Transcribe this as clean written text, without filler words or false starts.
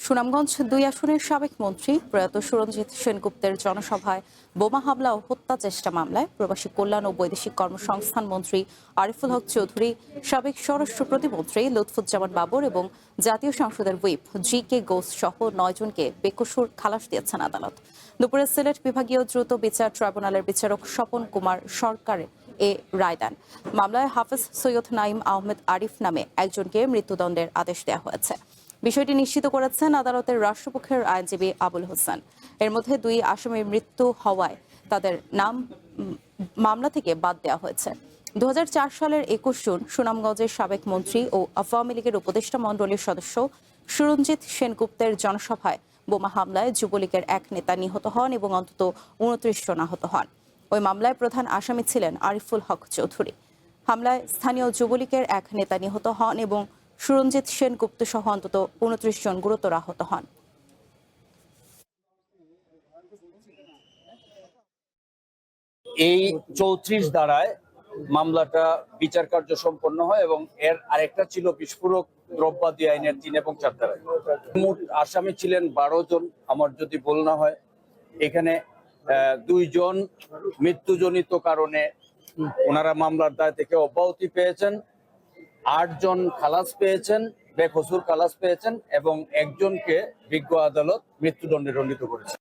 সুনামগঞ্জ ২ আসনের সাবেক মন্ত্রী প্রয়াত সুরঞ্জিত সেনগুপ্তের জনসভায় বোমা হামলা ও হত্যা চেষ্টা মামলায় প্রবাসী কল্যাণ ও বৈদেশিক কর্মসংস্থান মন্ত্রী আরিফুল হক চৌধুরী, সাবেক স্বরাষ্ট্র প্রতিমন্ত্রী লুৎফুজ্জামান বাবর এবং জাতীয় সংসদের হুইপ জি.কে. ঘোষ সহ ৯ জনকে বেকসুর খালাস দিয়েছেন আদালত। দুপুরে সিলেট বিভাগীয় দ্রুত বিচার ট্রাইব্যুনালের বিচারক স্বপন কুমার সরকার এ রায় দেন। মামলায় হাফেজ সৈয়দ নাইম আহমেদ আরিফ নামে একজনকে মৃত্যুদণ্ডের আদেশ দেওয়া হয়েছে। বিষয়টি নিশ্চিত করেছেন আদালতের রাষ্ট্রপক্ষের আইনজীবী আবুল হোসেন। এর মধ্যে ২ আসামির মৃত্যু হওয়ায় তাদের নাম মামলা থেকে বাদ দেওয়া হয়েছে। ২০০৪ সালের ২১ জুন সুনামগঞ্জের সাবেক মন্ত্রী ও আওয়ামী লীগের উপদেষ্টা মণ্ডলীর সদস্য সুরঞ্জিত সেনগুপ্তের জনসভায় বোমা হামলায় যুবলীগের এক নেতা নিহত হন এবং অন্তত ২৯ জন আহত হন। ওই মামলায় প্রধান আসামি ছিলেন আরিফুল হক চৌধুরী। হামলায় স্থানীয় যুবলীগের এক নেতা নিহত হন এবং সুরঞ্জিত সেনগুপ্ত সহ অন্তত ২৯ জন গুরুতর আহত হন। এই ৩৪ ধারায় মামলাটা বিচার কার্য সম্পন্ন হয় এবং এর আরেকটা ছিল বিস্ফোরক দ্রব্যাদি আইনের ৩ এবং ৪ ধারায়। মোট আসামি ছিলেন ১২ জন, আমার যদি ভুল না হয়। এখানে ২ জন মৃত্যুজনিত কারণে ওনারা মামলার দায় থেকে অব্যাহতি পেয়েছেন, ৮ জন খালাস পেয়েছেন, বেকসুর খালাস পেয়েছেন এবং একজনকে বিজ্ঞ আদালত মৃত্যুদণ্ডে দণ্ডিত করেছে।